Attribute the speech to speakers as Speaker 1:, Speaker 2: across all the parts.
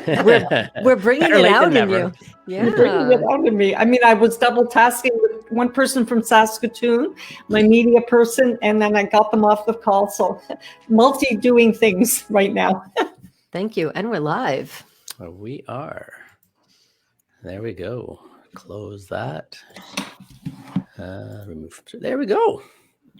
Speaker 1: We're bringing
Speaker 2: Better
Speaker 1: it
Speaker 2: late
Speaker 1: out
Speaker 2: than
Speaker 1: in
Speaker 2: never.
Speaker 1: you. Yeah.
Speaker 3: You're bringing it out of me. I mean, I was double tasking with one person from Saskatoon, my media person, and then I got them off the call. So multi-doing things right now.
Speaker 1: Thank you. And we're live.
Speaker 2: We are. There we go. Close that. Remove. There we go.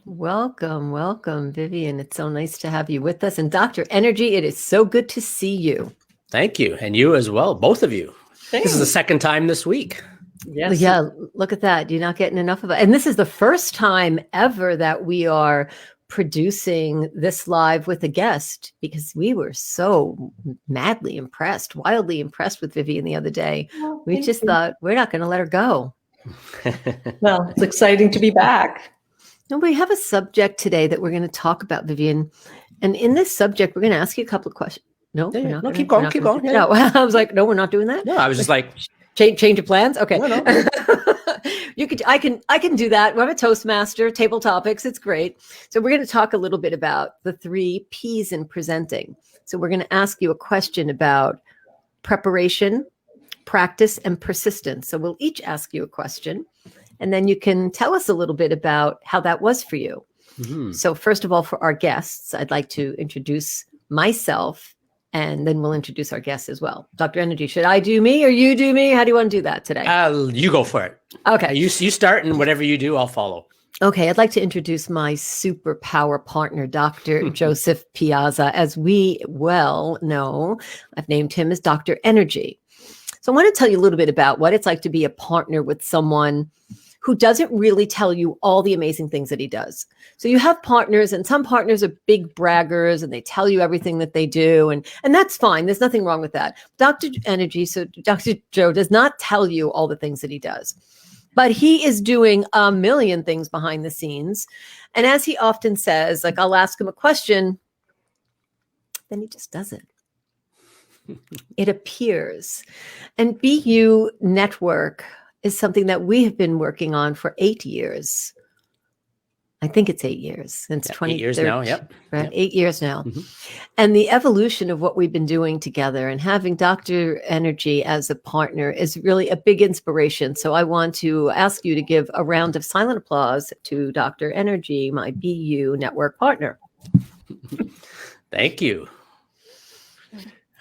Speaker 1: Welcome, Vivian. It's so nice to have you with us. And Dr. Energy, it is so good to see you.
Speaker 2: Thank you. And you as well, both of you.
Speaker 3: Thanks.
Speaker 2: This is the second time this week.
Speaker 3: Yes.
Speaker 1: Yeah, look at that. You're not getting enough of it. And this is the first time ever that we are producing this live with a guest, because we were so madly impressed, wildly impressed with Vivian the other day. We just thought, we're not going to let her go.
Speaker 3: Well, it's exciting to be back.
Speaker 1: And we have a subject today that we're going to talk about, Vivian. And in this subject, we're going to ask you a couple of questions. No,
Speaker 2: Yeah,
Speaker 1: we're
Speaker 2: yeah.
Speaker 1: not
Speaker 2: No,
Speaker 1: gonna-
Speaker 2: keep
Speaker 1: we're
Speaker 2: going,
Speaker 1: not
Speaker 2: keep
Speaker 1: gonna-
Speaker 2: going. Yeah.
Speaker 1: No, I was like, no, we're not doing that.
Speaker 2: No, I was just like,
Speaker 1: Change of plans. Okay.
Speaker 2: No.
Speaker 1: You could, I can do that. We're a Toastmaster, table topics. It's great. So we're going to talk a little bit about the 3 P's in presenting. So we're going to ask you a question about preparation, practice, and persistence. So we'll each ask you a question, and then you can tell us a little bit about how that was for you.
Speaker 2: mm-hmm.
Speaker 1: So first of all, for our guests, I'd like to introduce myself, and then we'll introduce our guests as well. Dr. Energy, should I do me or you do me? How do you want to do that today?
Speaker 2: You go for it.
Speaker 1: Okay.
Speaker 2: You start, and whatever you do, I'll follow.
Speaker 1: Okay. I'd like to introduce my superpower partner, Dr. Joseph Piazza. As we well know, I've named him as Dr. Energy. So I want to tell you a little bit about what it's like to be a partner with someone who doesn't really tell you all the amazing things that he does. So you have partners, and some partners are big braggers and they tell you everything that they do. And that's fine. There's nothing wrong with that. Dr. Energy, so Dr. Joe does not tell you all the things that he does, but he is doing a million things behind the scenes. And as he often says, like, I'll ask him a question, then he just does it. It appears. And BU Network is something that we have been working on for 8 years. I think it's 8 years since
Speaker 2: 8 years now. Yep.
Speaker 1: Right,
Speaker 2: Yep.
Speaker 1: 8 years now.
Speaker 2: Mm-hmm.
Speaker 1: And the evolution of what we've been doing together and having Dr. Energy as a partner is really a big inspiration. So I want to ask you to give a round of silent applause to Dr. Energy, my BU Network partner.
Speaker 2: Thank you.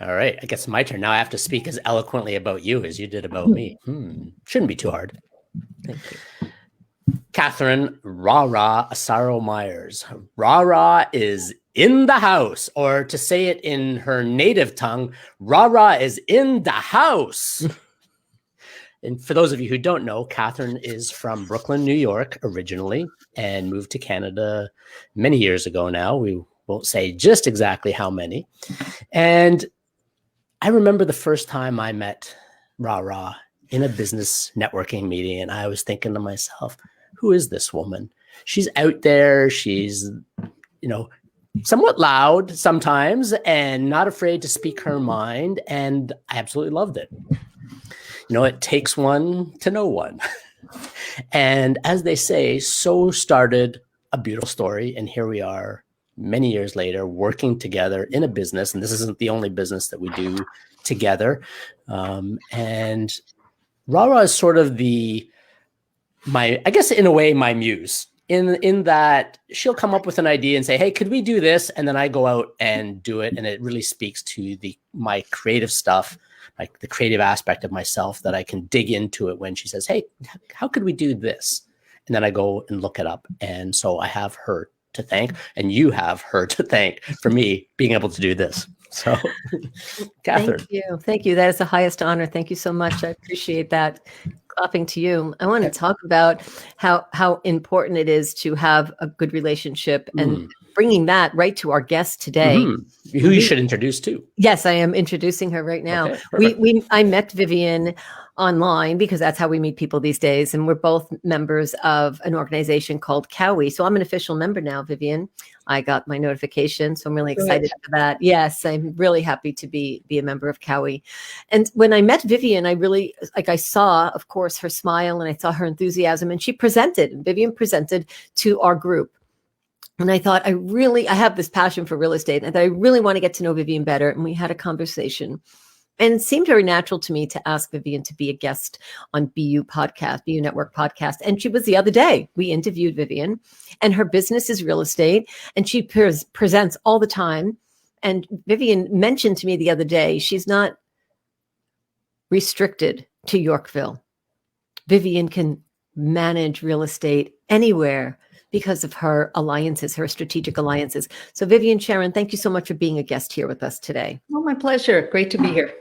Speaker 2: All right. I guess my turn. Now I have to speak as eloquently about you as you did about me. Shouldn't be too hard.
Speaker 1: Thank you.
Speaker 2: Catherine Rara Asaro Myers. Rara is in the house, or to say it in her native tongue, Rara is in the house. And for those of you who don't know, Catherine is from Brooklyn, New York, originally, and moved to Canada many years ago now. We won't say just exactly how many. And I remember the first time I met Rara in a business networking meeting, and I was thinking to myself, who is this woman? She's out there. She's, somewhat loud sometimes and not afraid to speak her mind. And I absolutely loved it. It takes one to know one. And as they say, so started a beautiful story. And here we are many years later working together in a business. And this isn't the only business that we do together. And Rara is sort of I guess in a way, my muse in that she'll come up with an idea and say, hey, could we do this? And then I go out and do it. And it really speaks to my creative stuff, like the creative aspect of myself, that I can dig into it when she says, hey, how could we do this? And then I go and look it up. And so I have her to thank, and you have her to thank for me being able to do this. So, Catherine.
Speaker 1: Thank you. That is the highest honor. Thank you so much. I appreciate that. Clapping to you. I want to talk about how important it is to have a good relationship and bringing that right to our guest today.
Speaker 2: Mm-hmm. Who you should introduce too.
Speaker 1: Yes, I am introducing her right now. Okay, I met Vivian online because that's how we meet people these days. And we're both members of an organization called Cowie. So I'm an official member now, Vivian. I got my notification. So I'm really excited for that. Yes, I'm really happy to be a member of Cowie. And when I met Vivian, I saw, of course, her smile and I saw her enthusiasm, and Vivian presented to our group. And I thought, I have this passion for real estate, and I really want to get to know Vivian better. And we had a conversation. And it seemed very natural to me to ask Vivian to be a guest on BU Network podcast. And she was the other day. We interviewed Vivian, and her business is real estate, and she presents all the time. And Vivian mentioned to me the other day, she's not restricted to Yorkville. Vivian can manage real estate anywhere because of her alliances, her strategic alliances. So Vivian, Sharon, thank you so much for being a guest here with us today.
Speaker 3: Oh, my pleasure. Great to be here.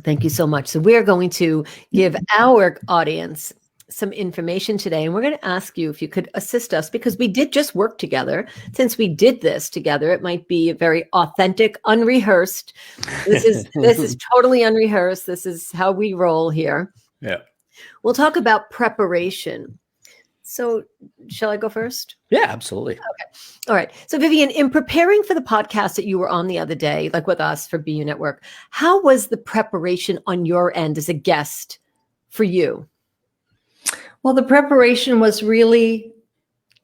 Speaker 1: Thank you so much. So we're going to give our audience some information today, and we're going to ask you if you could assist us, because we did just work together. Since we did this together, it might be very authentic, unrehearsed. This is totally unrehearsed. This is how we roll here.
Speaker 2: Yeah.
Speaker 1: We'll talk about preparation. So shall I go first?
Speaker 2: Yeah, absolutely.
Speaker 1: Okay. All right. So Vivian, in preparing for the podcast that you were on the other day, like with us for BU Network, how was the preparation on your end as a guest for you?
Speaker 3: Well, the preparation was really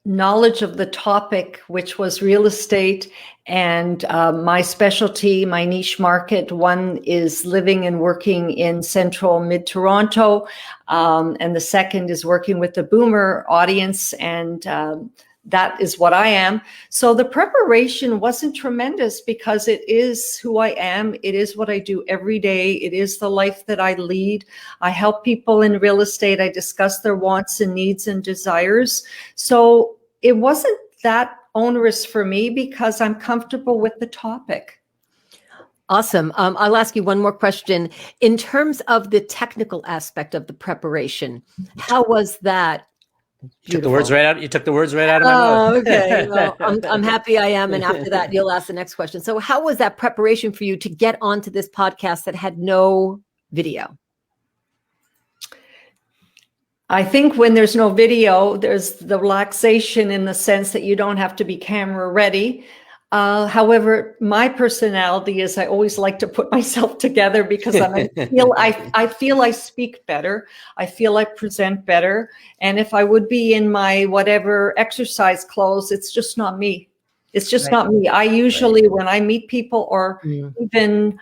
Speaker 3: knowledge of the topic, which was real estate, and my specialty, my niche market. One is living and working in central mid-Toronto, and the second is working with the boomer audience, and that is what I am. So the preparation wasn't tremendous because it is who I am. It is what I do every day. It is the life that I lead. I help people in real estate. I discuss their wants and needs and desires. So it wasn't that onerous for me because I'm comfortable with the topic.
Speaker 1: Awesome. I'll ask you one more question. In terms of the technical aspect of the preparation, how was that?
Speaker 2: You took the words right out. You took the words right out of my mouth.
Speaker 1: Oh, okay. Well, I'm happy I am. And after that, you'll ask the next question. So how was that preparation for you to get onto this podcast that had no video?
Speaker 3: I think when there's no video, there's the relaxation in the sense that you don't have to be camera ready. However, my personality is I always like to put myself together because I feel I speak better. I feel I present better. And if I would be in my whatever exercise clothes, it's just not me. It's just not me. I usually, when I meet people or even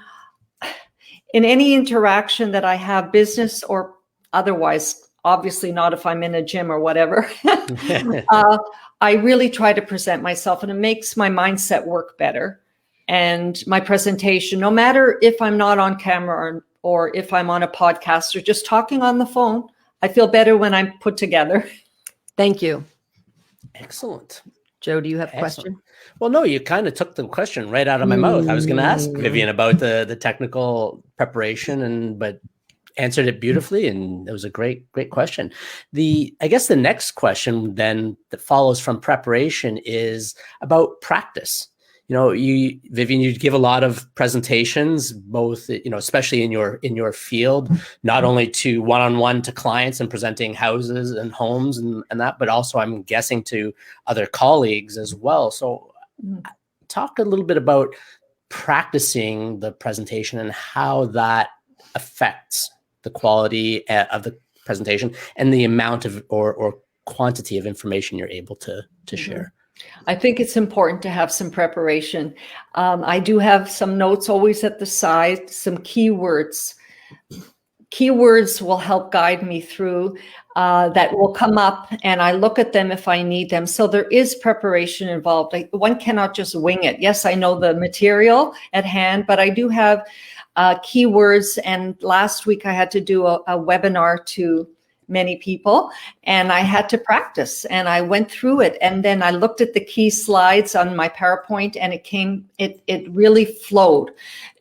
Speaker 3: in any interaction that I have, business or otherwise, obviously not if I'm in a gym or whatever, I really try to present myself, and it makes my mindset work better. And my presentation, no matter if I'm not on camera or if I'm on a podcast or just talking on the phone, I feel better when I'm put together.
Speaker 1: Thank you.
Speaker 2: Excellent.
Speaker 1: Joe, do you have a question?
Speaker 2: Well, no, you kind of took the question right out of my mouth. I was going to ask Vivian about the technical preparation, but answered it beautifully, and it was a great question. I guess the next question then that follows from preparation is about practice. You know, Vivian, you give a lot of presentations, both, especially in your field, not only to one-on-one to clients and presenting houses and homes and that, but also I'm guessing to other colleagues as well. So talk a little bit about practicing the presentation and how that affects the quality of the presentation and the amount of or quantity of information you're able to share.
Speaker 3: I think it's important to have some preparation. I do have some notes always at the side, some keywords. Keywords will help guide me through that will come up, and I look at them if I need them. So there is preparation involved. One cannot just wing it. Yes, I know the material at hand, but I do have keywords. And last week I had to do a webinar to many people, and I had to practice, and I went through it, and then I looked at the key slides on my PowerPoint, and it really flowed.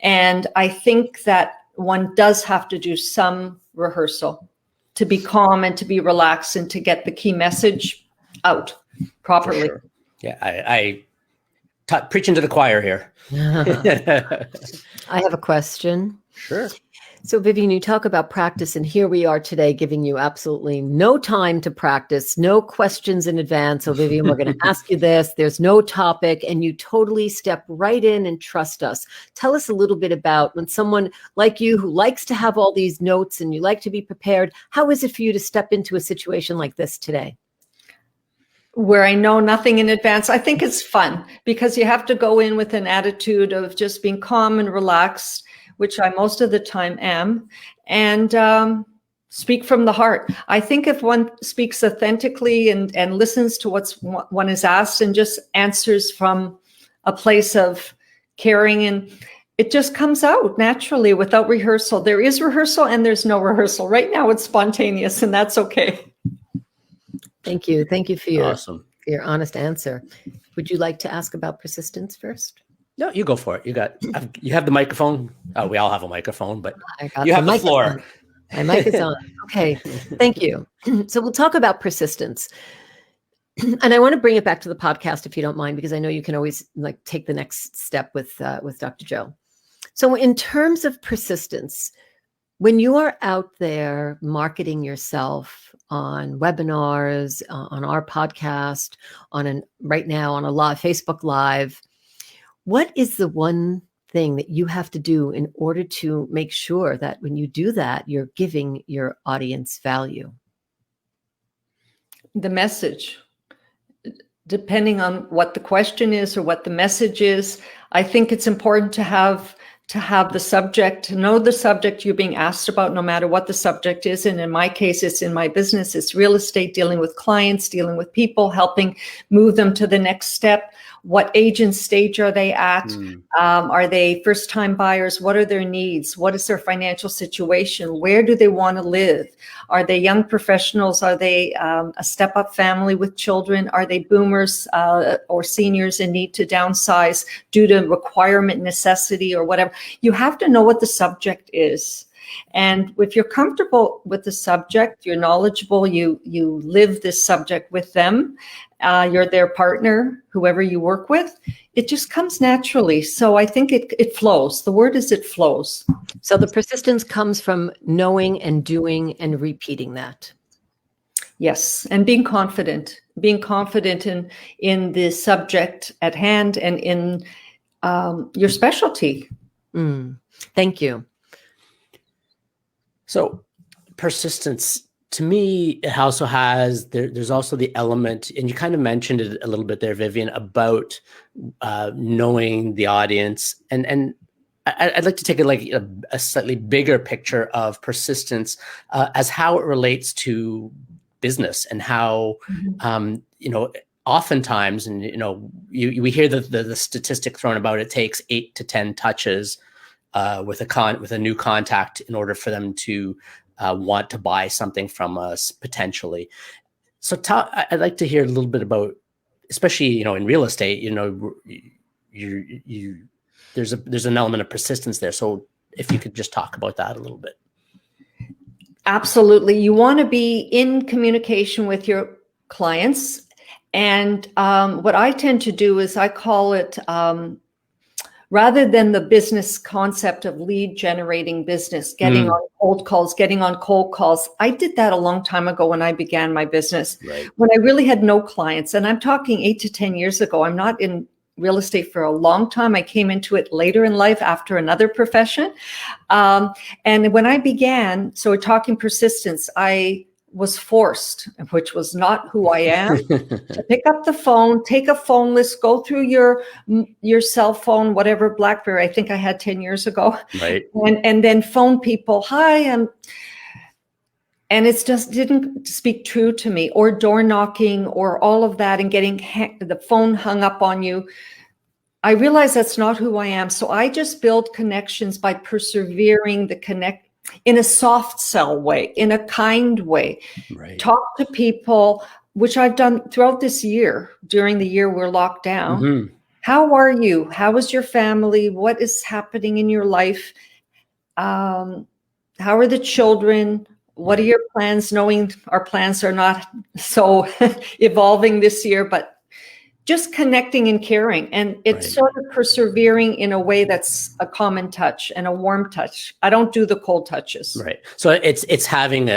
Speaker 3: And I think that one does have to do some rehearsal to be calm and to be relaxed and to get the key message out properly.
Speaker 2: For sure. Yeah, I preaching to the choir here.
Speaker 1: I have a question.
Speaker 2: Sure.
Speaker 1: So Vivian, you talk about practice, and here we are today giving you absolutely no time to practice, no questions in advance. So Vivian, we're going to ask you this. There's no topic, and you totally step right in and trust us. Tell us a little bit about when someone like you who likes to have all these notes and you like to be prepared, how is it for you to step into a situation like this today?
Speaker 3: where I know nothing in advance. I think it's fun because you have to go in with an attitude of just being calm and relaxed, which I most of the time am, and speak from the heart. I think if one speaks authentically and listens to one is asked and just answers from a place of caring, and it just comes out naturally without rehearsal. There is rehearsal and there's no rehearsal. Right now it's spontaneous, and that's okay.
Speaker 1: Thank you. Thank you for your,
Speaker 2: Awesome.
Speaker 1: your honest answer. Would you like to ask about persistence first?
Speaker 2: No, you go for it. You have the microphone. Oh, we all have a microphone, but
Speaker 1: I got
Speaker 2: you have the
Speaker 1: mic
Speaker 2: floor.
Speaker 1: on. My mic is on. Okay. Thank you. So we'll talk about persistence. And I want to bring it back to the podcast, if you don't mind, because I know you can always like take the next step with Dr. Joe. So in terms of persistence, when you are out there marketing yourself on webinars, on our podcast, right now on a live Facebook Live, what is the one thing that you have to do in order to make sure that when you do that, you're giving your audience value?
Speaker 3: The message. Depending on what the question is or what the message is, I think it's important to have the subject, to know the subject you're being asked about, no matter what the subject is. And in my case, it's in my business, it's real estate, dealing with clients, dealing with people, helping move them to the next step. What age and stage are they at? Are they first-time buyers? What are their needs? What is their financial situation? Where do they want to live? Are they young professionals? Are they a step-up family with children? Are they boomers or seniors in need to downsize due to requirement, necessity, or whatever? You have to know what the subject is. And if you're comfortable with the subject, you're knowledgeable, you live this subject with them, you're their partner, whoever you work with, it just comes naturally. So I think it flows. The word is it flows.
Speaker 1: So the persistence comes from knowing and doing and repeating that.
Speaker 3: Yes, and being confident in the subject at hand and in your specialty.
Speaker 1: Thank you.
Speaker 2: So persistence, to me, it also has, there's also the element, and you kind of mentioned it a little bit there, Vivian, about knowing the audience. And I'd like to take a slightly bigger picture of persistence as how it relates to business and how, oftentimes, and we hear the statistic thrown about it takes 8 to 10 touches with a new contact in order for them to want to buy something from us potentially. So I'd like to hear a little bit about, especially in real estate. There's an element of persistence there. So if you could just talk about that a little bit.
Speaker 3: Absolutely, you want to be in communication with your clients, and what I tend to do is I call it. Rather than the business concept of lead generating business, getting on cold calls, I did that a long time ago when I began my business, when I really had no clients. And I'm talking 8 to 10 years ago. I'm not in real estate for a long time. I came into it later in life after another profession. And when I began, so we're talking persistence, I was forced, which was not who I am, to pick up the phone, take a phone list, go through your cell phone, whatever BlackBerry I think I had 10 years ago,
Speaker 2: right?
Speaker 3: And then phone people, hi, and it just didn't speak true to me, or door knocking, or all of that, and getting the phone hung up on you. I realized that's not who I am, so I just build connections by persevering the connect. In a soft sell way, in a kind way, talk to people, which I've done throughout this year. During the year we're locked down. How are you? How is your family? What is happening in your life? How are the children? What are your plans? Knowing our plans are not so evolving this year, but just connecting and caring, and it's sort of persevering in a way that's a common touch and a warm touch. I don't do the cold touches.
Speaker 2: Right. So it's taking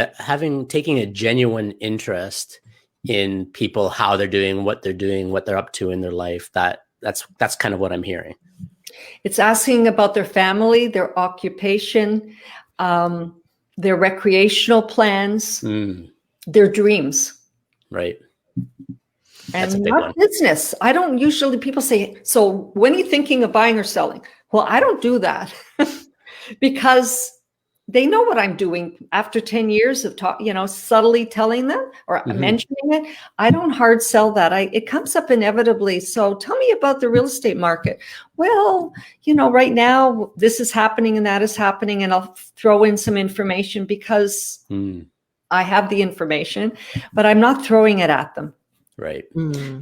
Speaker 2: a genuine interest in people, how they're doing, what they're up to in their life. That's kind of what I'm hearing.
Speaker 3: It's asking about their family, their occupation, their recreational plans, their dreams.
Speaker 2: Right. That's a
Speaker 3: and
Speaker 2: big
Speaker 3: not
Speaker 2: one.
Speaker 3: business. I don't usually, people say, so when are you thinking of buying or selling? Well, I don't do that because they know what I'm doing after 10 years of subtly telling them or mentioning it. I don't hard sell that. It comes up inevitably. So tell me about the real estate market. Well, right now this is happening and that is happening. And I'll throw in some information because I have the information, but I'm not throwing it at them.
Speaker 2: Right.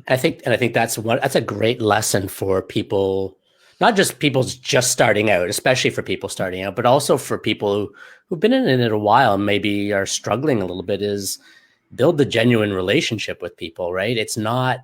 Speaker 2: I think that's a great lesson for people, not just people just starting out, especially for people starting out, but also for people who've been in it a while and maybe are struggling a little bit, is build the genuine relationship with people, right? It's not,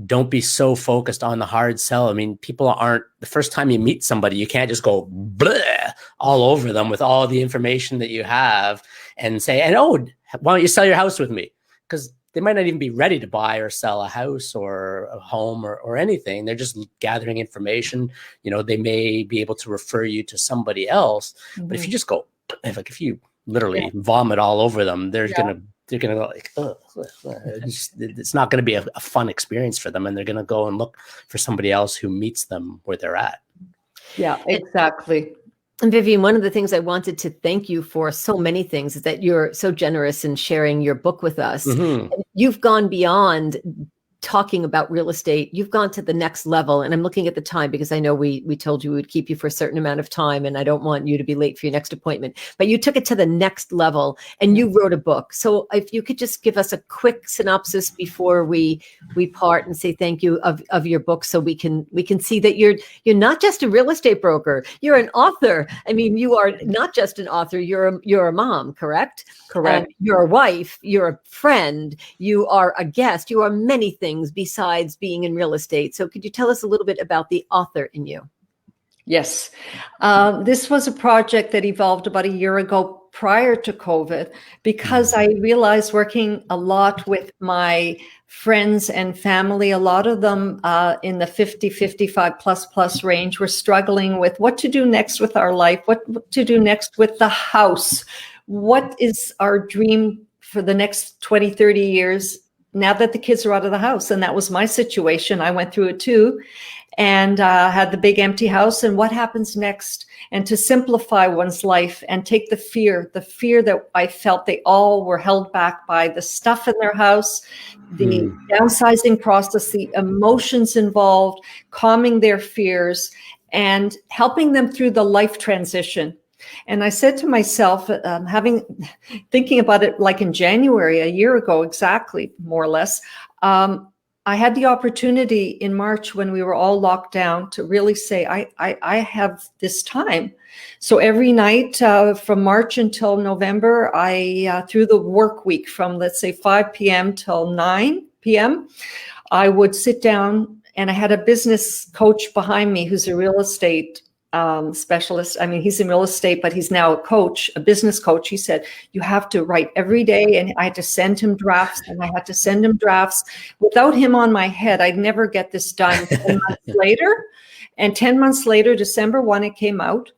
Speaker 2: don't be so focused on the hard sell. I mean, people aren't, the first time you meet somebody, you can't just go bleh all over them with all the information that you have and say, and oh, why don't you sell your house with me? Because they might not even be ready to buy or sell a house or a home or anything. They're just gathering information. They may be able to refer you to somebody else. But if you just go, if you literally vomit all over them, they're gonna go like, ugh. It's not gonna be a fun experience for them, and they're gonna go and look for somebody else who meets them where they're at.
Speaker 3: Yeah, exactly.
Speaker 1: And Vivian, one of the things I wanted to thank you for, so many things, is that you're so generous in sharing your book with us. And you've gone beyond talking about real estate. You've gone to the next level. And I'm looking at the time because I know we told you we would keep you for a certain amount of time, and I don't want you to be late for your next appointment. But you took it to the next level and you wrote a book. So if you could just give us a quick synopsis before we part and say thank you of your book, so we can see that you're not just a real estate broker, you're an author. I mean, you are not just an author, you're a mom, correct?
Speaker 3: Correct.
Speaker 1: You're a wife, you're a friend, you are a guest, you are many things besides being in real estate. So could you tell us a little bit about the author in you?
Speaker 3: Yes. This was a project that evolved about a year ago prior to COVID, because I realized, working a lot with my friends and family, a lot of them in the 50, 55 plus range, were struggling with what to do next with our life, what to do next with the house. What is our dream for the next 20, 30 years now that the kids are out of the house? And that was my situation. I went through it too, and had the big empty house. And what happens next? And to simplify one's life and take the fear that I felt they all were held back by the stuff in their house, the downsizing process, the emotions involved, calming their fears, and helping them through the life transition. And I said to myself, thinking about it like in January, a year ago, exactly, more or less, I had the opportunity in March, when we were all locked down, to really say, I have this time. So every night from March until November, through the work week from, let's say, 5 p.m. till 9 p.m., I would sit down, and I had a business coach behind me who's a real estate specialist. I mean, he's in real estate, but he's now a business coach. He said, you have to write every day. And I had to send him drafts, and I had to send him drafts. Without him on my head, I'd never get this done. 10 months later, and 10 months later, December 1, it came out.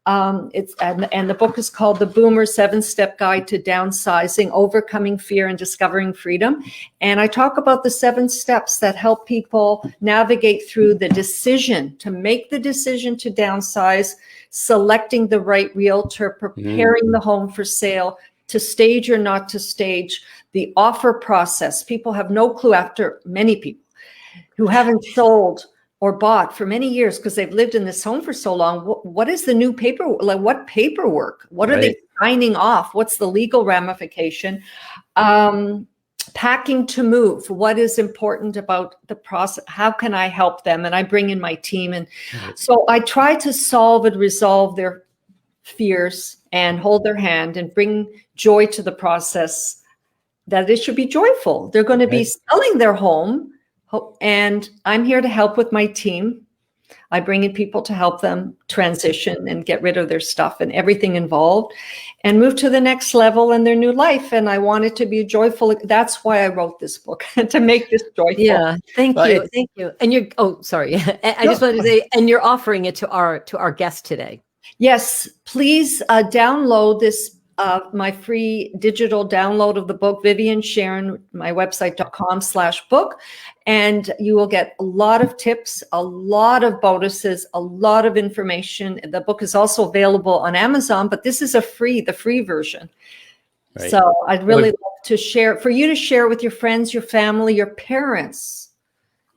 Speaker 3: And the book is called The Boomer 7-Step Guide to Downsizing, Overcoming Fear and Discovering Freedom. And I talk about the 7 steps that help people navigate through the decision, to make the decision to downsize, selecting the right realtor, preparing the home for sale, to stage or not to stage, the offer process. People have no clue, after many people who haven't sold or bought for many years because they've lived in this home for so long. What is the new paperwork? Like, what paperwork? What are they signing off? What's the legal ramification? Packing to move. What is important about the process? How can I help them? And I bring in my team. And so I try to solve and resolve their fears and hold their hand and bring joy to the process, that it should be joyful. They're going to be selling their home, and I'm here to help with my team. I bring in people to help them transition and get rid of their stuff and everything involved, and move to the next level in their new life. And I want it to be joyful. That's why I wrote this book, to make this joyful.
Speaker 1: Yeah, thank you. Thank you. And sorry. I just wanted to say, and you're offering it to our guest today.
Speaker 3: Yes, please download this my free digital download of the book, Vivian Sharon, my website.com/book. And you will get a lot of tips, a lot of bonuses, a lot of information. The book is also available on Amazon, but this is the free version.
Speaker 2: Right.
Speaker 3: So I'd really love to share, for you to share with your friends, your family, your parents.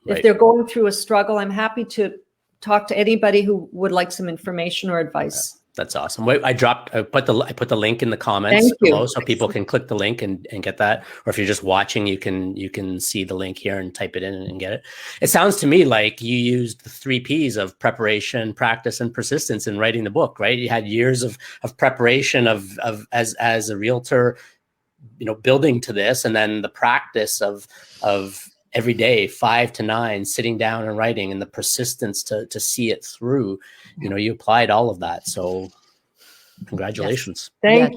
Speaker 3: If they're going through a struggle, I'm happy to talk to anybody who would like some information or advice.
Speaker 2: That's awesome. Wait, I put the link in the comments below so people can click the link and get that. Or if you're just watching, you can see the link here and type it in and get it. It sounds to me like you used the 3 Ps of preparation, practice, and persistence in writing the book, right? You had years of preparation of as a realtor, building to this, and then the practice of every day, 5 to 9, sitting down and writing, and the persistence to see it through. You applied all of that. So congratulations.
Speaker 3: Yes.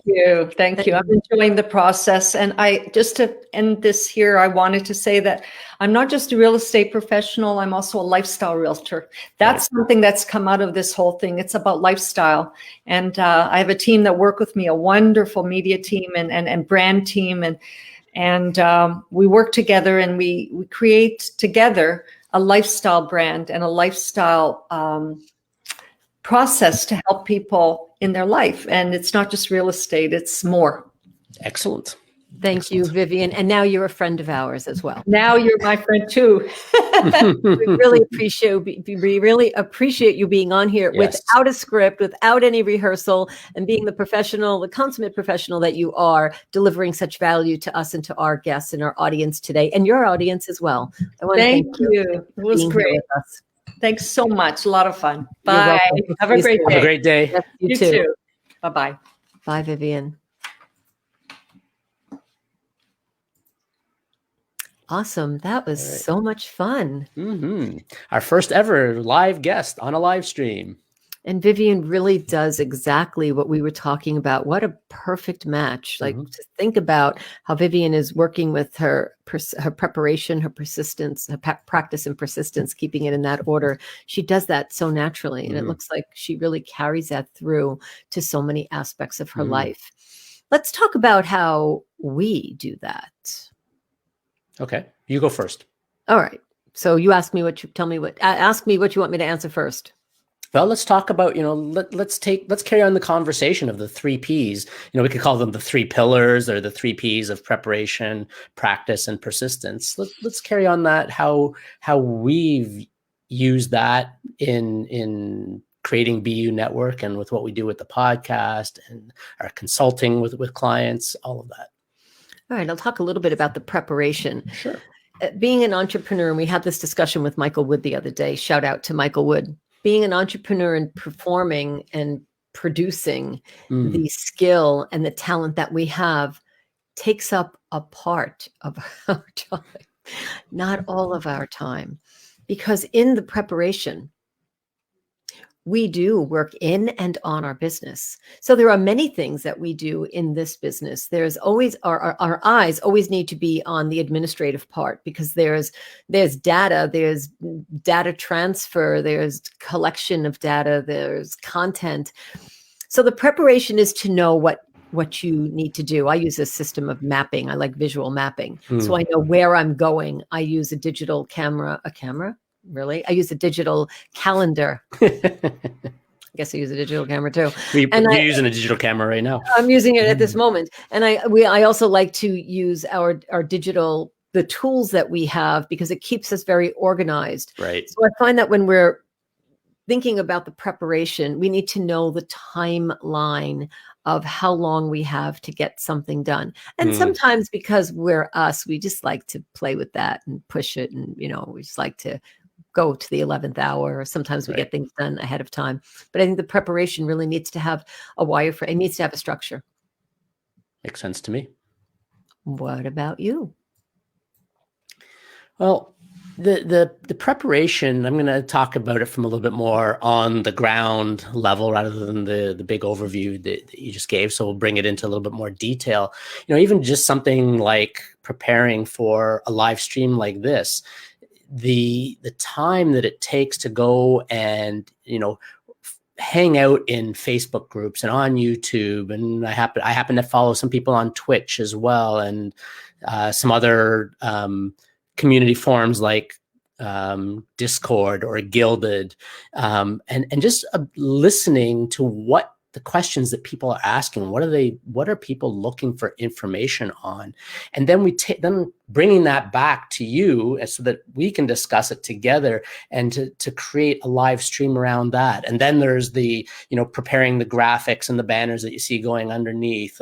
Speaker 3: Thank you. I'm enjoying the process. And just to end this here, I wanted to say that I'm not just a real estate professional. I'm also a lifestyle realtor. That's something that's come out of this whole thing. It's about lifestyle. And I have a team that work with me, a wonderful media team and brand team. And we work together, and we create together a lifestyle brand and a lifestyle process to help people in their life. And it's not just real estate, it's more.
Speaker 2: Excellent.
Speaker 1: Thank you, Vivian. And now you're a friend of ours as well.
Speaker 3: Now you're my friend too.
Speaker 1: We really appreciate you being on here without a script, without any rehearsal, and being the consummate professional that you are, delivering such value to us and to our guests and our audience today, and your audience as well. I want to thank you.
Speaker 3: It was great. Thanks so much. A lot of fun. Bye. Have a great day.
Speaker 2: Have a great day.
Speaker 1: Yes,
Speaker 3: you too. Bye-bye.
Speaker 1: Bye, Vivian. Awesome. That was so much fun.
Speaker 2: Our first ever live guest on a live stream.
Speaker 1: And Vivian really does exactly what we were talking about. What a perfect match. Like, to think about how Vivian is working with her preparation, her persistence, her practice and persistence, keeping it in that order. She does that so naturally. And it looks like she really carries that through to so many aspects of her life. Let's talk about how we do that. Okay.
Speaker 2: You go first.
Speaker 1: All right. So you ask me ask me what you want me to answer first.
Speaker 2: Well, let's talk about, let's carry on the conversation of the 3 Ps. We could call them the 3 pillars or the 3 Ps of preparation, practice, and persistence. Let's carry on that, how we've used that in creating BU Network and with what we do with the podcast and our consulting with clients, all of that.
Speaker 1: All right. I'll talk a little bit about the preparation.
Speaker 2: Sure.
Speaker 1: Being an entrepreneur, and we had this discussion with Michael Wood the other day. Shout out to Michael Wood. Being an entrepreneur and performing and producing the skill and the talent that we have takes up a part of our time, not all of our time, because in the preparation, we do work in and on our business. So there are many things that we do in this business. There's always our eyes always need to be on the administrative part, because there's data, there's data transfer, there's collection of data, there's content. So the preparation is to know what you need to do. I use a system of mapping. I like visual mapping. So I know where I'm going. I use a digital camera. Really? I use a digital calendar. I guess I use a digital camera too.
Speaker 2: You're using a digital camera right now.
Speaker 1: I'm using it at this moment. And I also like to use our digital, the tools that we have, because it keeps us very organized.
Speaker 2: Right.
Speaker 1: So I find that when we're thinking about the preparation, we need to know the timeline of how long we have to get something done. And sometimes, because we're us, we just like to play with that and push it. And, we just like to go to the 11th hour, or sometimes we get things done ahead of time. But I think the preparation really needs to have a wireframe. It needs to have a structure.
Speaker 2: Makes sense to me.
Speaker 1: What about you?
Speaker 2: Well, the preparation, I'm going to talk about it from a little bit more on the ground level rather than the big overview that you just gave. So we'll bring it into a little bit more detail. Even just something like preparing for a live stream like this, the time that it takes to go and, hang out in Facebook groups and on YouTube, and I happen to follow some people on Twitch as well, and some other community forums like Discord or Gilded, and just listening to what the questions that people are asking. What are people looking for information on? And then then bringing that back to you so that we can discuss it together and to create a live stream around that. And then there's the, preparing the graphics and the banners that you see going underneath,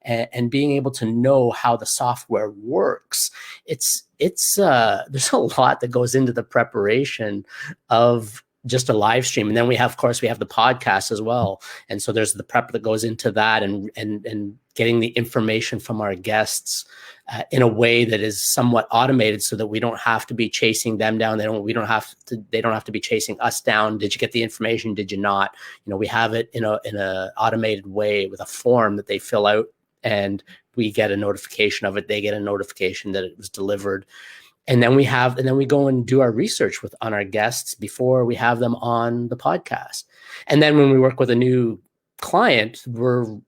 Speaker 2: and being able to know how the software works. There's a lot that goes into the preparation of just a live stream. And then we have the podcast as well. And so there's the prep that goes into that, and getting the information from our guests in a way that is somewhat automated, so that we don't have to be chasing them down. They don't have to be chasing us down. Did you get the information? Did you not? We have it in a automated way with a form that they fill out, and we get a notification of it. They get a notification that it was delivered. And then we go and do our research on our guests before we have them on the podcast. And then when we work with a new client,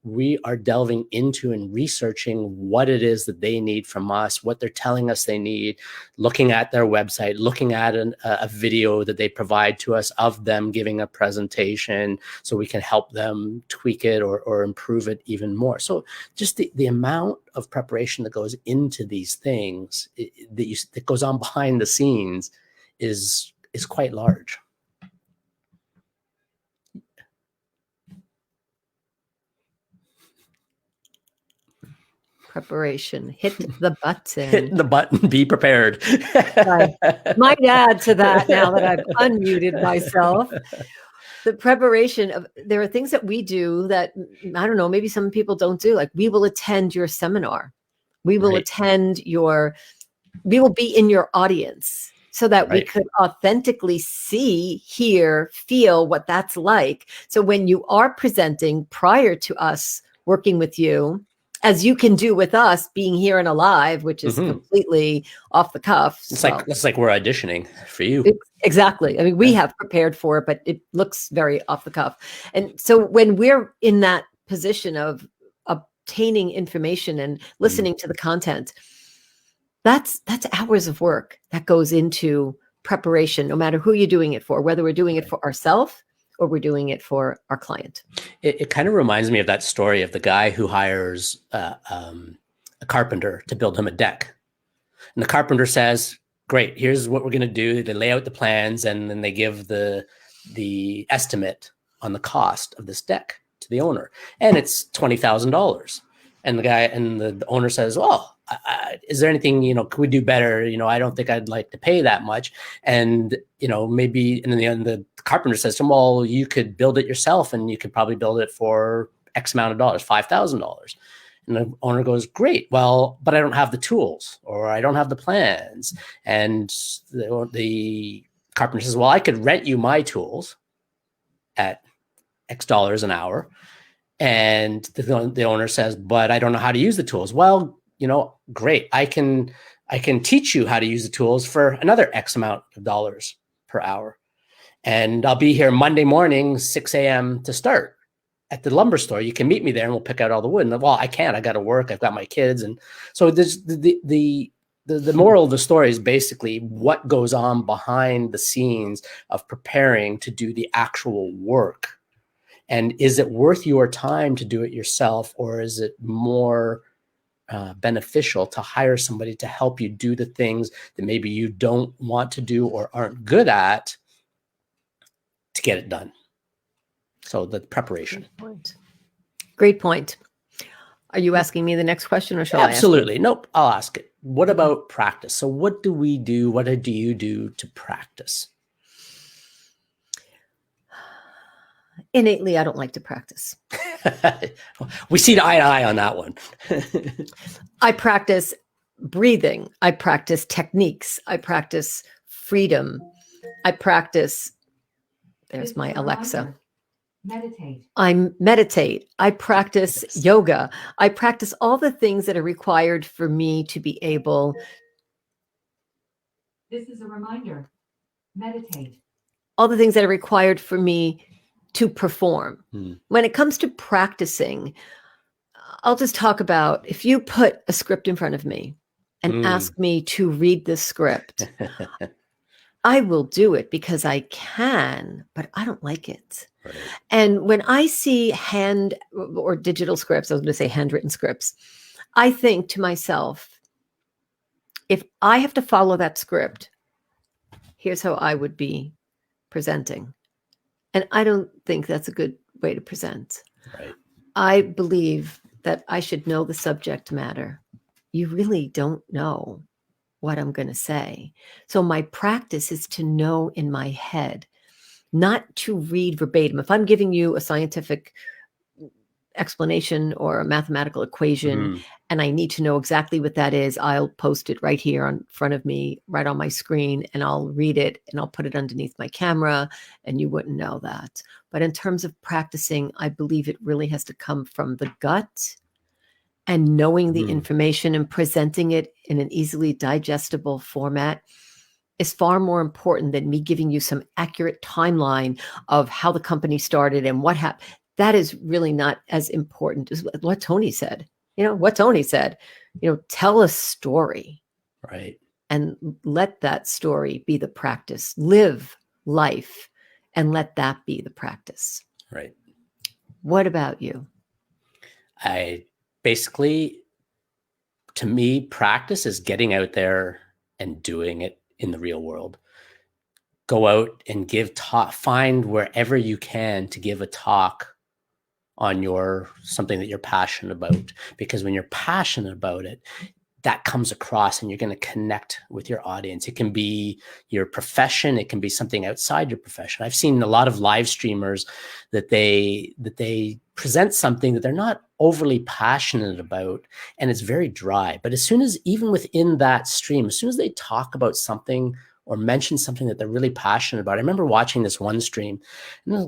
Speaker 2: we are delving into and researching what it is that they need from us, what they're telling us they need, looking at their website, looking at a video that they provide to us of them giving a presentation, so we can help them tweak it or improve it even more. So just the amount of preparation that goes into these things that goes on behind the scenes is quite large.
Speaker 1: Preparation. Hit the button.
Speaker 2: Hit the button. Be prepared.
Speaker 1: I might add to that, now that I've unmuted myself. The preparation there are things that we do that, I don't know, maybe some people don't do. Like, we will attend your seminar. We will we will be in your audience, so that we could authentically see, hear, feel what that's like. So when you are presenting prior to us working with you, as you can do with us being here and alive, which is completely off the cuff.
Speaker 2: It's like we're auditioning for you.
Speaker 1: Exactly. I mean, we have prepared for it, but it looks very off the cuff. And so when we're in that position of obtaining information and listening to the content, that's hours of work that goes into preparation, no matter who you're doing it for, whether we're doing it for ourselves or we're doing it for our client.
Speaker 2: It kind of reminds me of that story of the guy who hires a carpenter to build him a deck. And the carpenter says, great, here's what we're going to do. They lay out the plans, and then they give the estimate on the cost of this deck to the owner. And it's $20,000. And the owner says, well, is there anything, could we do better? I don't think I'd like to pay that much. And, maybe, and then the carpenter says to him, well, you could build it yourself, and you could probably build it for X amount of dollars, $5,000. And the owner goes, great. Well, but I don't have the tools, or I don't have the plans. And the carpenter says, well, I could rent you my tools at X dollars an hour. And the owner says, but I don't know how to use the tools. Well, great. I can teach you how to use the tools for another X amount of dollars per hour. And I'll be here Monday morning, 6 a.m. to start at the lumber store. You can meet me there, and we'll pick out all the wood. And well, I can't. I got to work. I've got my kids. And so there's the moral of the story is basically what goes on behind the scenes of preparing to do the actual work. And is it worth your time to do it yourself, or is it more beneficial to hire somebody to help you do the things that maybe you don't want to do or aren't good at to get it done? So the preparation.
Speaker 1: Great point. Are you asking me the next question, or shall I?
Speaker 2: Absolutely. Nope. I'll ask it. What about practice? So what do we do? What do you do to practice?
Speaker 1: Innately, I don't like to practice.
Speaker 2: We see eye to eye on that one.
Speaker 1: I practice breathing. I practice techniques. I practice freedom. I practice, there's my Alexa.
Speaker 4: Meditate.
Speaker 1: I meditate. I practice yoga. I practice all the things that are required for me to be able.
Speaker 4: This is a reminder. Meditate.
Speaker 1: All the things that are required for me to perform. When it comes to practicing, I'll just talk about, if you put a script in front of me and ask me to read this script, I will do it because I can, but I don't like it.
Speaker 2: Right.
Speaker 1: And when I see hand or digital scripts, I was going to say handwritten scripts, I think to myself, if I have to follow that script, here's how I would be presenting. And I don't think that's a good way to present.
Speaker 2: Right.
Speaker 1: I believe that I should know the subject matter. You really don't know what I'm going to say. So my practice is to know in my head, not to read verbatim. If I'm giving you a scientific explanation or a mathematical equation and I need to know exactly what that is, I'll post it right here in front of me, right on my screen, and I'll read it and I'll put it underneath my camera, and you wouldn't know that. But in terms of practicing, I believe it really has to come from the gut, and knowing the information and presenting it in an easily digestible format is far more important than me giving you some accurate timeline of how the company started and what happened. That is really not as important as what Tony said. Tell a story.
Speaker 2: Right.
Speaker 1: And let that story be the practice. Live life and let that be the practice.
Speaker 2: Right.
Speaker 1: What about you?
Speaker 2: Basically, to me, practice is getting out there and doing it in the real world. Go out and find wherever you can to give a talk on something that you're passionate about. Because when you're passionate about it, that comes across and you're going to connect with your audience. It can be your profession. It can be something outside your profession. I've seen a lot of live streamers that they present something that they're not overly passionate about, and it's very dry. But even within that stream, as soon as they talk about something or mention something that they're really passionate about. I remember watching this one stream, and this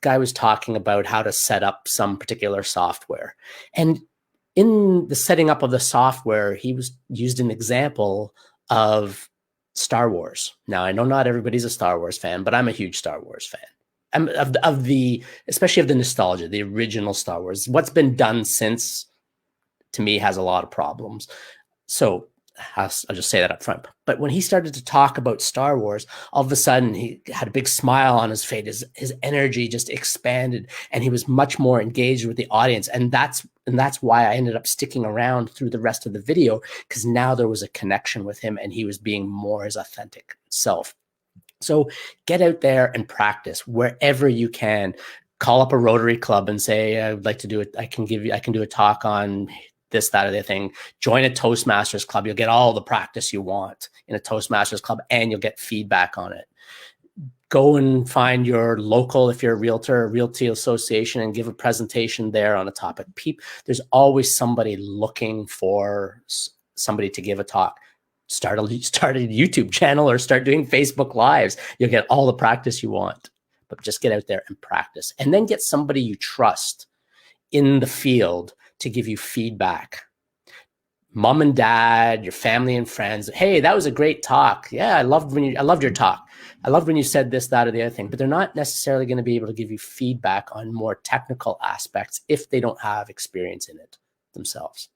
Speaker 2: guy was talking about how to set up some particular software. And in the setting up of the software, he used an example of Star Wars. Now, I know not everybody's a Star Wars fan, but I'm a huge Star Wars fan. Especially of the nostalgia, the original Star Wars. What's been done since, to me, has a lot of problems. So I'll just say that up front. But when he started to talk about Star Wars, all of a sudden he had a big smile on his face. His energy just expanded, and he was much more engaged with the audience. And that's why I ended up sticking around through the rest of the video, because now there was a connection with him and he was being more his authentic self. So get out there and practice wherever you can. Call up a Rotary Club and say, I would like to do it. I can do a talk on this, that, or the thing. Join a Toastmasters club. You'll get all the practice you want in a Toastmasters club, and you'll get feedback on it. Go and find your local, if you're a realtor, a realty association, and give a presentation there on a topic. There's always somebody looking for somebody to give a talk. Start a YouTube channel or start doing Facebook Lives. You'll get all the practice you want, but just get out there and practice. And then get somebody you trust in the field to give you feedback. Mom and dad, your family and friends. Hey, that was a great talk. Yeah, I loved your talk. I loved when you said this, that, or the other thing. But they're not necessarily going to be able to give you feedback on more technical aspects if they don't have experience in it themselves.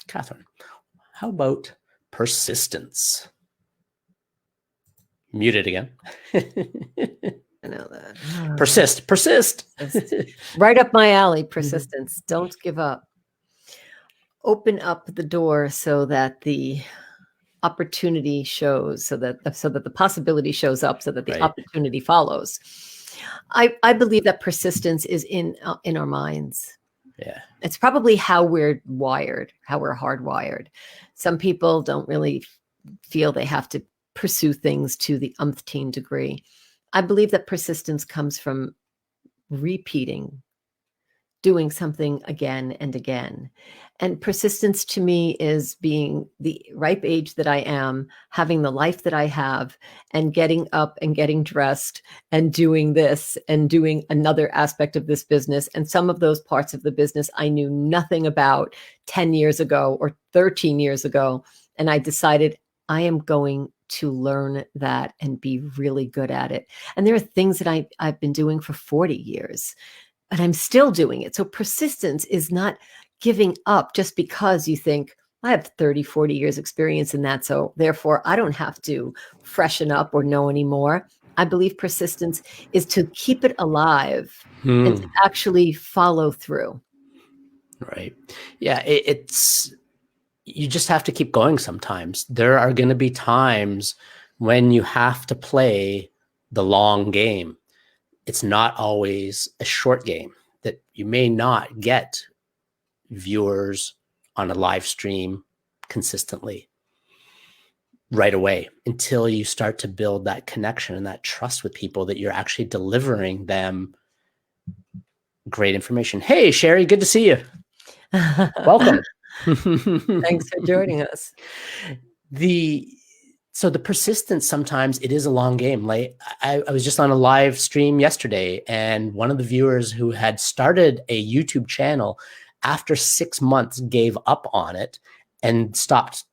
Speaker 2: Catherine, how about persistence? Mute it again.
Speaker 1: I know that.
Speaker 2: Persist.
Speaker 1: Right up my alley, persistence. Don't give up. Open up the door so that the opportunity shows, so that the possibility shows up, so that the opportunity follows. I believe that persistence is in our minds.
Speaker 2: Yeah.
Speaker 1: It's probably how we're wired, how we're hardwired. Some people don't really feel they have to pursue things to the umpteen degree. I believe that persistence comes from repeating, doing something again and again. And persistence to me is being the ripe age that I am, having the life that I have, and getting up and getting dressed and doing this and doing another aspect of this business. And some of those parts of the business I knew nothing about 10 years ago or 13 years ago. And I decided I am going to learn that and be really good at it. And there are things that I've been doing for 40 years and I'm still doing it. So persistence is not giving up just because you think, I have 30, 40 years experience in that. So therefore, I don't have to freshen up or know anymore. I believe persistence is to keep it alive and to actually follow through.
Speaker 2: Right. Yeah. It's, you just have to keep going sometimes. There are going to be times when you have to play the long game. It's not always a short game that you may not get viewers on a live stream consistently right away until you start to build that connection and that trust with people that you're actually delivering them great information. Hey, Sherry, good to see you. Welcome.
Speaker 1: Thanks for joining us.
Speaker 2: So the persistence, sometimes it is a long game. Like I was just on a live stream yesterday, and one of the viewers who had started a YouTube channel after 6 months gave up on it and stopped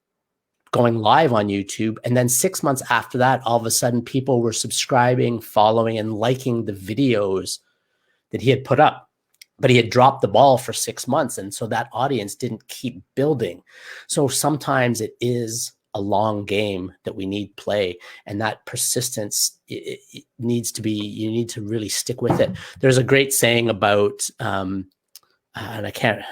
Speaker 2: going live on YouTube. And then 6 months after that, all of a sudden people were subscribing, following, and liking the videos that he had put up. But he had dropped the ball for 6 months. And so that audience didn't keep building. So sometimes it is a long game that we need play, and that persistence, it needs to be, you need to really stick with it. There's a great saying about, and I can't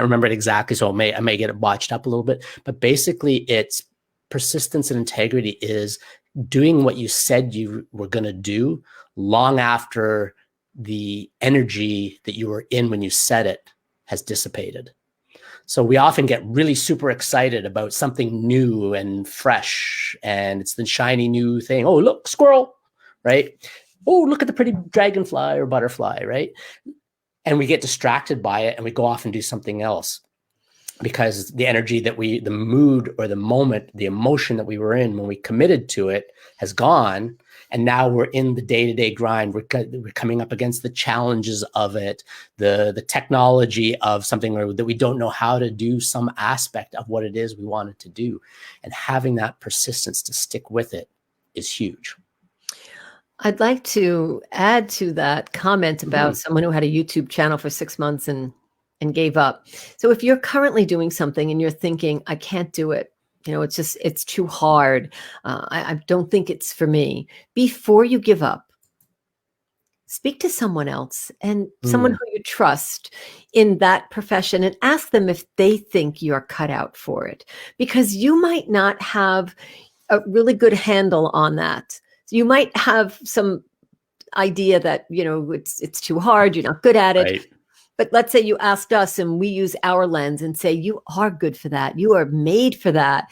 Speaker 2: remember it exactly. So I may get it botched up a little bit, but basically it's persistence and integrity is doing what you said you were going to do long after the energy that you were in when you said it has dissipated. So we often get really super excited about something new and fresh, and it's the shiny new thing. Oh, look, squirrel, right? Oh, look at the pretty dragonfly or butterfly, right? And we get distracted by it and we go off and do something else because the energy that the mood or the moment, the emotion that we were in when we committed to it has gone. And now we're in the day-to-day grind. We're coming up against the challenges of it, the technology of something that we don't know how to do some aspect of what it is we wanted to do. And having that persistence to stick with it is huge.
Speaker 1: I'd like to add to that comment about someone who had a YouTube channel for 6 months and gave up. So if you're currently doing something and you're thinking, I can't do it, it's too hard. I don't think it's for me. Before you give up, speak to someone else and someone who you trust in that profession and ask them if they think you're cut out for it, because you might not have a really good handle on that. You might have some idea that, it's too hard, you're not good at it.
Speaker 2: Right.
Speaker 1: But let's say you asked us and we use our lens and say, you are good for that. You are made for that.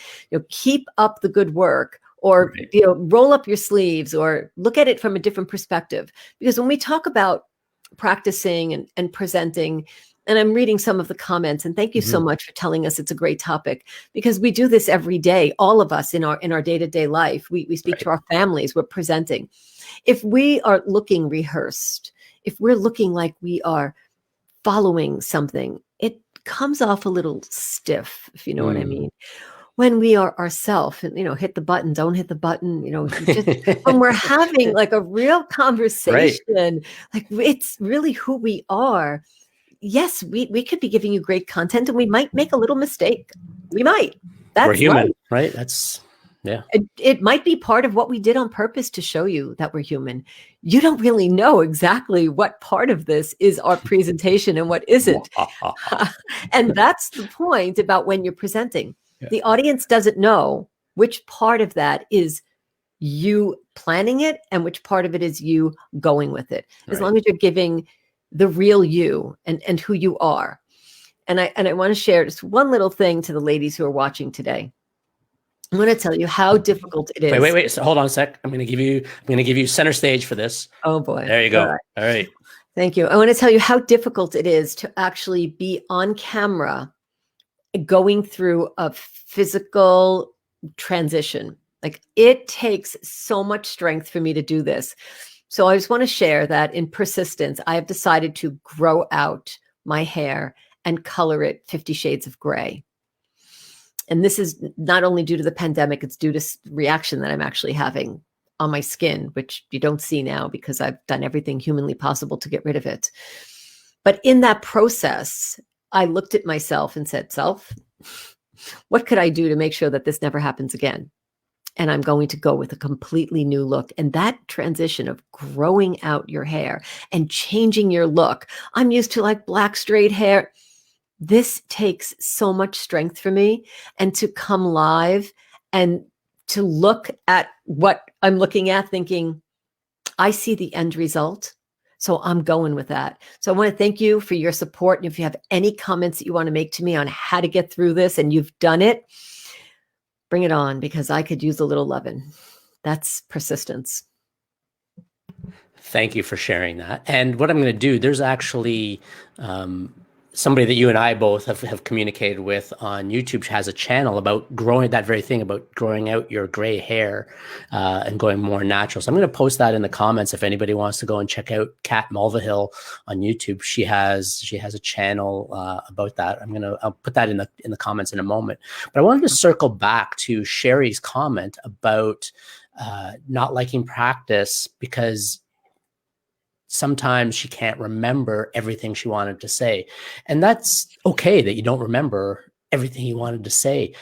Speaker 1: Keep up the good work, or, roll up your sleeves, or look at it from a different perspective. Because when we talk about practicing and presenting, and I'm reading some of the comments, and thank you so much for telling us it's a great topic, because we do this every day, all of us in our day-to-day life. We speak to our families, we're presenting. If we are looking rehearsed, if we're looking like we are following something, it comes off a little stiff, if you know what I mean. When we are ourselves and, hit the button, don't hit the button, just when we're having like a real conversation, like it's really who we are. Yes, we could be giving you great content and we might make a little mistake. We might. That's
Speaker 2: we're human, right? That's, yeah.
Speaker 1: It might be part of what we did on purpose to show you that we're human. You don't really know exactly what part of this is our presentation and what isn't. And that's the point about when you're presenting. Yeah. The audience doesn't know which part of that is you planning it and which part of it is you going with it. As long as you're giving the real you and who you are. And I want to share just one little thing to the ladies who are watching today. I'm going to tell you how difficult it is.
Speaker 2: Wait. So hold on a sec. I'm going to give you center stage for this.
Speaker 1: Oh boy.
Speaker 2: There you go. All right.
Speaker 1: Thank you. I want to tell you how difficult it is to actually be on camera going through a physical transition. Like, it takes so much strength for me to do this. So I just want to share that in persistence, I have decided to grow out my hair and color it 50 shades of gray. And this is not only due to the pandemic, it's due to reaction that I'm actually having on my skin, which you don't see now because I've done everything humanly possible to get rid of it. But in that process, I looked at myself and said, self, what could I do to make sure that this never happens again? And I'm going to go with a completely new look. And that transition of growing out your hair and changing your look, I'm used to like black straight hair. This takes so much strength for me. And to come live and to look at what I'm looking at, thinking, I see the end result. So I'm going with that. So I want to thank you for your support. And if you have any comments that you want to make to me on how to get through this and you've done it, bring it on, because I could use a little loving. That's persistence.
Speaker 2: Thank you for sharing that. And what I'm going to do, there's actually somebody that you and I both have communicated with on YouTube has a channel about growing that very thing, about growing out your gray hair and going more natural. So I'm going to post that in the comments if anybody wants to go and check out Kat Mulvihill on YouTube. She has a channel about that. I'll put that in the comments in a moment. But I wanted to circle back to Sherry's comment about not liking practice because sometimes she can't remember everything she wanted to say. And that's okay that you don't remember everything you wanted to say.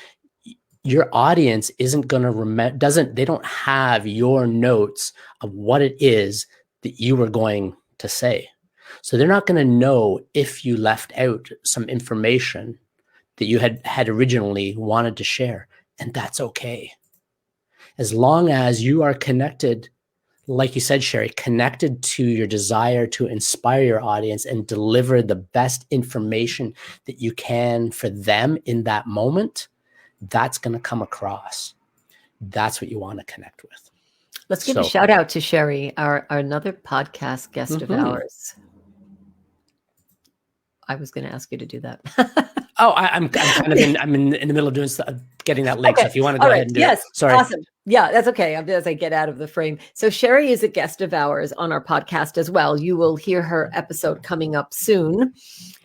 Speaker 2: Your audience isn't going to remember, they don't have your notes of what it is that you were going to say. So they're not going to know if you left out some information that you had originally wanted to share. And that's okay. As long as you are connected, like you said, Sherry, connected to your desire to inspire your audience and deliver the best information that you can for them in that moment, that's going to come across. That's what you want to connect with.
Speaker 1: Let's give a shout out to Sherry, our another podcast guest of ours. I was going to ask you to do that.
Speaker 2: I'm kind of I'm in the middle of doing stuff, getting that link. Okay. So if you want to go ahead and do it. Sorry.
Speaker 1: Awesome. Yeah, that's okay. As I get out of the frame. So Sherry is a guest of ours on our podcast as well. You will hear her episode coming up soon.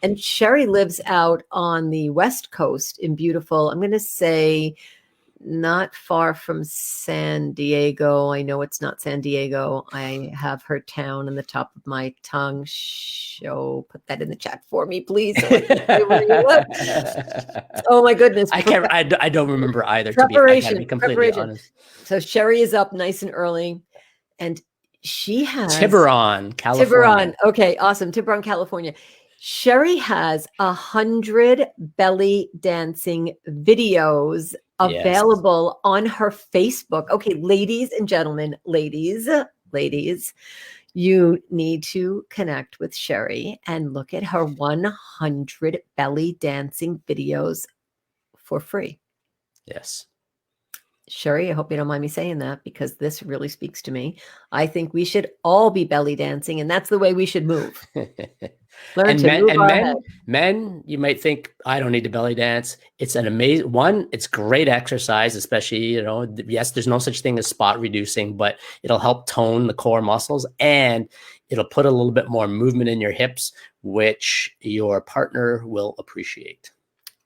Speaker 1: And Sherry lives out on the West Coast in beautiful, I'm going to say, not far from San Diego. I know it's not San Diego. I have her town on the top of my tongue. Put that in the chat for me, please. So oh my goodness.
Speaker 2: I don't remember either. I gotta be completely honest.
Speaker 1: So Sherry is up nice and early, and she has
Speaker 2: Tiburon, California.
Speaker 1: Tiburon. Okay, awesome. Tiburon, California. Sherry has 100 belly dancing videos available on her Facebook. Okay, ladies and gentlemen, ladies, you need to connect with Sherry and look at her 100 belly dancing videos for free.
Speaker 2: Yes.
Speaker 1: Sherry, I hope you don't mind me saying that because this really speaks to me. I think we should all be belly dancing, and that's the way we should move. Learn to move our head.
Speaker 2: Men, you might think, I don't need to belly dance. It's an amazing one. It's great exercise, especially, yes, there's no such thing as spot reducing, but it'll help tone the core muscles and it'll put a little bit more movement in your hips, which your partner will appreciate.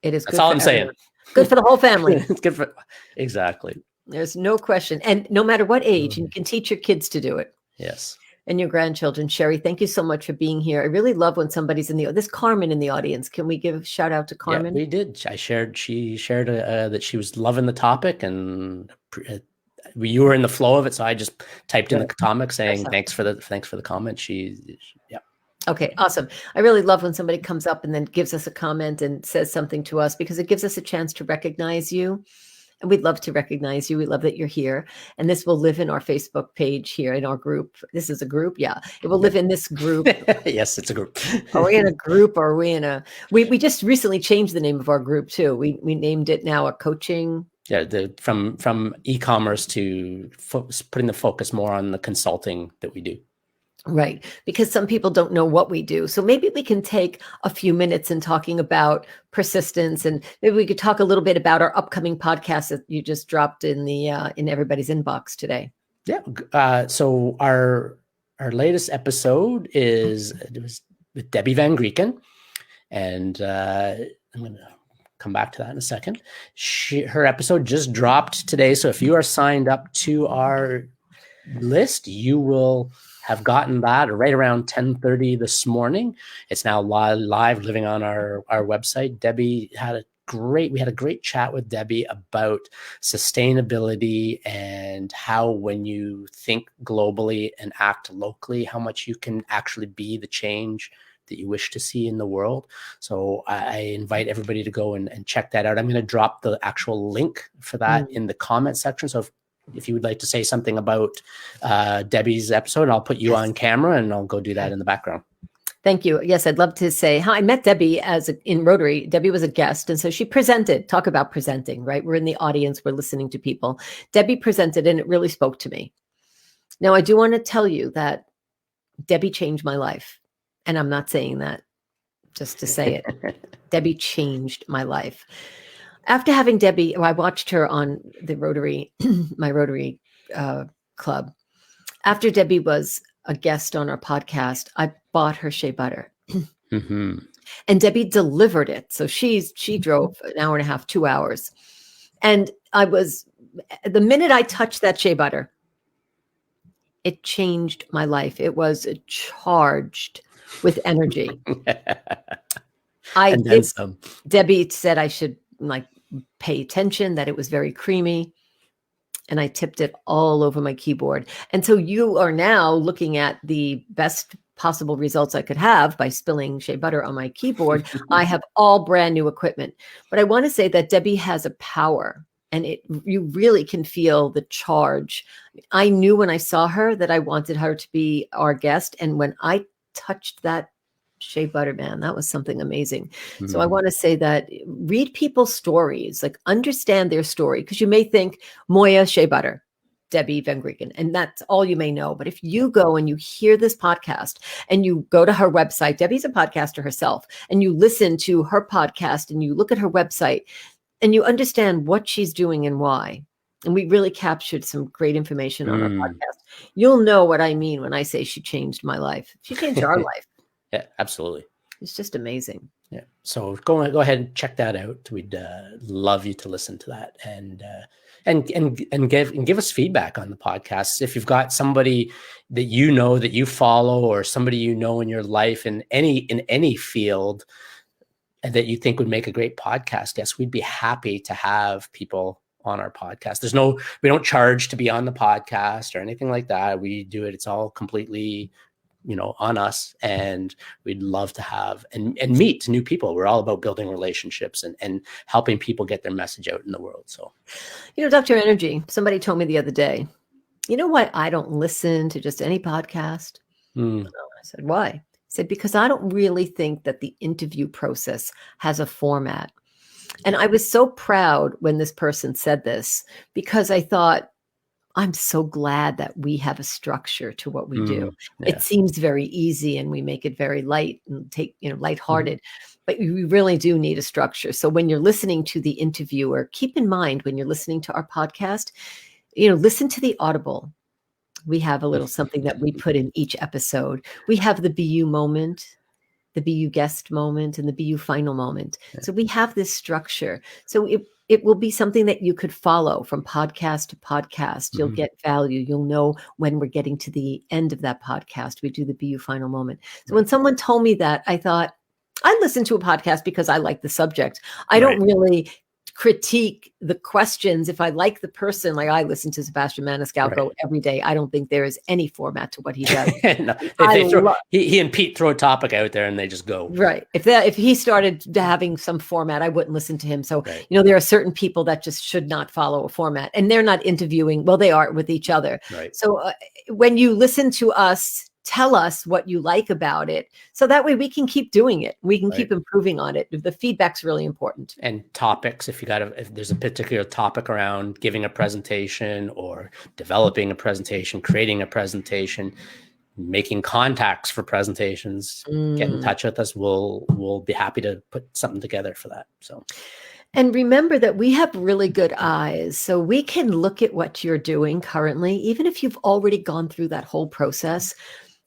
Speaker 1: It is.
Speaker 2: That's all I'm saying.
Speaker 1: Good for the whole family.
Speaker 2: It's good for, exactly.
Speaker 1: There's no question. And no matter what age, you can teach your kids to do it.
Speaker 2: Yes.
Speaker 1: And your grandchildren. Sherry, thank you so much for being here. I really love when somebody's this Carmen in the audience. Can we give a shout out to Carmen?
Speaker 2: Yeah, we did. She shared that she was loving the topic and you were in the flow of it. So I just typed in the comment saying, thanks for the comment. Yeah.
Speaker 1: Okay, awesome. I really love when somebody comes up and then gives us a comment and says something to us because it gives us a chance to recognize you. And we'd love to recognize you. We love that you're here. And this will live in our Facebook page here in our group. This is a group. Yeah. It will live in this group.
Speaker 2: Yes, it's a group.
Speaker 1: Are we in a group or are we in we just recently changed the name of our group too. We named it now a coaching.
Speaker 2: Yeah. From e-commerce to putting the focus more on the consulting that we do.
Speaker 1: Right. Because some people don't know what we do. So maybe we can take a few minutes in talking about persistence, and maybe we could talk a little bit about our upcoming podcast that you just dropped in in everybody's inbox today.
Speaker 2: Yeah. So our latest episode was with Debbie Van Grieken, and I'm going to come back to that in a second. Her episode just dropped today. So if you are signed up to our list, you will have gotten that right around 10:30 this morning. It's now live living on our website. Debbie we had a great chat with Debbie about sustainability and how when you think globally and act locally, how much you can actually be the change that you wish to see in the world. So I invite everybody to go and check that out. I'm going to drop the actual link for that in the comment section. So if you would like to say something about Debbie's episode, I'll put you on camera and I'll go do that in the background.
Speaker 1: Thank you. Yes, I'd love to say how I met Debbie in Rotary. Debbie was a guest. And so she presented, talk about presenting, right? We're in the audience, we're listening to people. Debbie presented and it really spoke to me. Now, I do want to tell you that Debbie changed my life. And I'm not saying that just to say it. Debbie changed my life. After having Debbie, I watched her on the Rotary, my Rotary club. After Debbie was a guest on our podcast, I bought her shea butter.
Speaker 2: Mm-hmm.
Speaker 1: And Debbie delivered it. So she drove an hour and a half, 2 hours. And the minute I touched that shea butter, it changed my life. It was charged with energy. Debbie said I should pay attention, that it was very creamy. And I tipped it all over my keyboard. And so you are now looking at the best possible results I could have by spilling shea butter on my keyboard. I have all brand new equipment. But I want to say that Debbie has a power, and you really can feel the charge. I knew when I saw her that I wanted her to be our guest. And when I touched that shea butter, man, that was something amazing. Mm-hmm. So I want to say that read people's stories, understand their story, because you may think Moya shea butter, Debbie Van Grieken, and that's all you may know. But if you go and you hear this podcast and you go to her website, Debbie's a podcaster herself, and you listen to her podcast and you look at her website and you understand what she's doing and why. And we really captured some great information on our podcast. You'll know what I mean when I say she changed my life. She changed our life.
Speaker 2: Yeah, absolutely.
Speaker 1: It's just amazing.
Speaker 2: Yeah. So go ahead and check that out. We'd love you to listen to that and give us feedback on the podcast. If you've got somebody that you follow, or somebody you know in your life in any field and that you think would make a great podcast guest, we'd be happy to have people on our podcast. We don't charge to be on the podcast or anything like that. We do it. It's all completely on us, and we'd love to have and meet new people. We're all about building relationships and helping people get their message out in the world. So,
Speaker 1: Dr. Energy, somebody told me the other day, you know why I don't listen to just any podcast? I said, why? He said, because I don't really think that the interview process has a format. And I was so proud when this person said this, because I thought, I'm so glad that we have a structure to what we do. Yeah. It seems very easy and we make it very light and lighthearted, but we really do need a structure. So when you're listening to the interviewer, keep in mind when you're listening to our podcast, listen to the audible. We have a little something that we put in each episode. We have the BU moment, the BU guest moment, and the BU final moment. Yeah. So we have this structure. So it will be something that you could follow from podcast to podcast. You'll get value. You'll know when we're getting to the end of that podcast. We do the BU final moment. So when someone told me that, I thought, I listen to a podcast because I like the subject. I don't really critique the questions. If I like the person, like I listen to Sebastian Maniscalco every day, I don't think there is any format to what he does.
Speaker 2: No, he and Pete throw a topic out there and they just go.
Speaker 1: Right. If he started having some format, I wouldn't listen to him. So, there are certain people that just should not follow a format, and they're not interviewing. Well, they are with each other. Right. So when you lissisten to us, tell us what you like about it. So that way we can keep doing it. We can keep improving on it. The feedback's really important.
Speaker 2: And topics, if there's a particular topic around giving a presentation or developing a presentation, creating a presentation, making contacts for presentations, get in touch with us. We'll be happy to put something together for that. So.
Speaker 1: And remember that we have really good eyes. So we can look at what you're doing currently, even if you've already gone through that whole process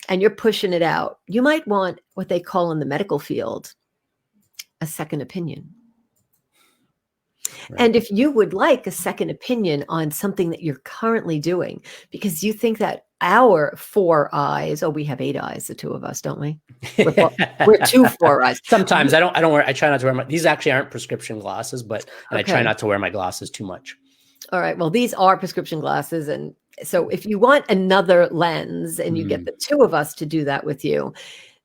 Speaker 1: and you're pushing it out. You might want what they call in the medical field a second opinion.
Speaker 2: Right.
Speaker 1: And if you would like a second opinion on something that you're currently doing, because you think that our 4 eyes, oh, we have 8 eyes, the two of us, don't we? We're two 4 eyes.
Speaker 2: Sometimes I don't wear, I try not to wear these actually aren't prescription glasses, and I try
Speaker 1: Okay.
Speaker 2: not to wear my glasses too much.
Speaker 1: All right. Well, these are prescription glasses. And so if you want another lens and you get the two of us to do that with you,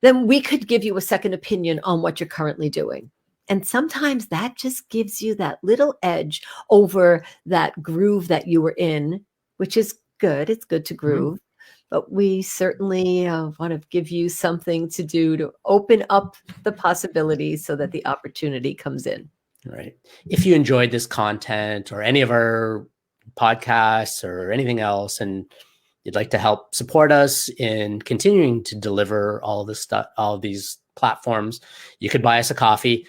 Speaker 1: then we could give you a second opinion on what you're currently doing. And sometimes that just gives you that little edge over that groove that you were in, which is good. It's good to groove. But we certainly want to give you something to do to open up the possibilities so that the opportunity comes in.
Speaker 2: Right. If you enjoyed this content or any of our podcasts or anything else, and you'd like to help support us in continuing to deliver all this stuff, all these platforms, you could buy us a coffee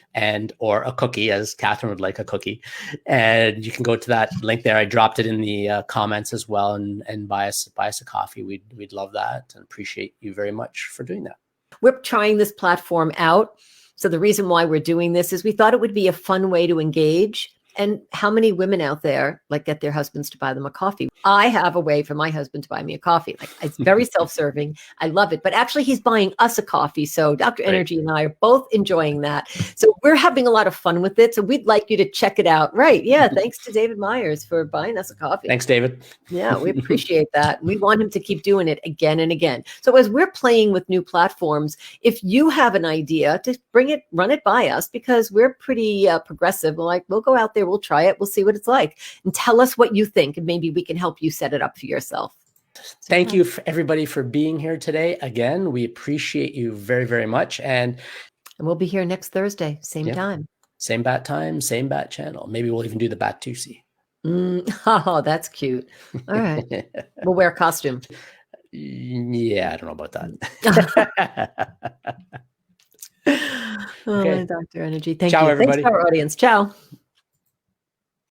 Speaker 2: or a cookie, as Catherine would like a cookie. And you can go to that link there. I dropped it in the comments as well, and buy us a coffee. We'd love that and appreciate you very much for doing that.
Speaker 1: We're trying this platform out. So the reason why we're doing this is we thought it would be a fun way to engage. And how many women out there get their husbands to buy them a coffee? I have a way for my husband to buy me a coffee. It's very self-serving. I love it. But actually, he's buying us a coffee. So Dr. Energy and I are both enjoying that. So we're having a lot of fun with it. So we'd like you to check it out. Right. Yeah. Thanks to David Myers for buying us a coffee.
Speaker 2: Thanks, David.
Speaker 1: Yeah, we appreciate that. We want him to keep doing it again and again. So as we're playing with new platforms, if you have an idea, to run it by us, because we're pretty progressive. We'll go out there, we'll try it, we'll see what it's like, and tell us what you think, and maybe we can help you set it up for yourself.
Speaker 2: Thank you everybody for being here today. Again, we appreciate you very, very much. And
Speaker 1: we'll be here next Thursday, same time.
Speaker 2: Same bat time, same bat channel. Maybe we'll even do the bat Tusi.
Speaker 1: Oh, that's cute. All right. We'll wear a costume.
Speaker 2: Yeah, I don't know about that.
Speaker 1: Okay. Dr. Energy. Thank
Speaker 2: Ciao,
Speaker 1: you.
Speaker 2: everybody.
Speaker 1: Thanks to our audience. Ciao.